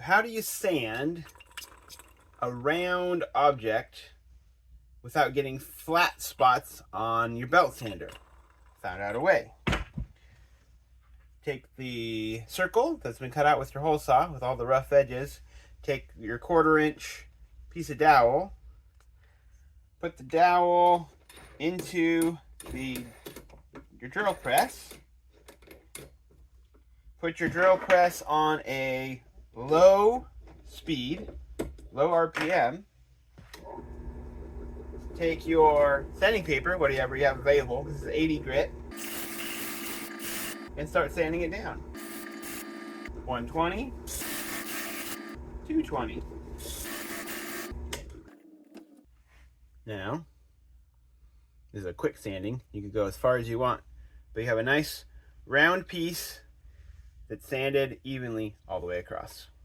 how do you sand a round object without getting flat spots on your belt sander? Found out a way. Take the circle that's been cut out with your hole saw with all the rough edges. Take your 1/4-inch piece of dowel. Put the dowel into your drill press. Put your drill press on a low speed, low RPM. Take your sanding paper, whatever you have available, this is 80 grit, and start sanding it down. 120, 220. Now, this is a quick sanding. You can go as far as you want, but you have a nice round piece that's sanded evenly all the way across.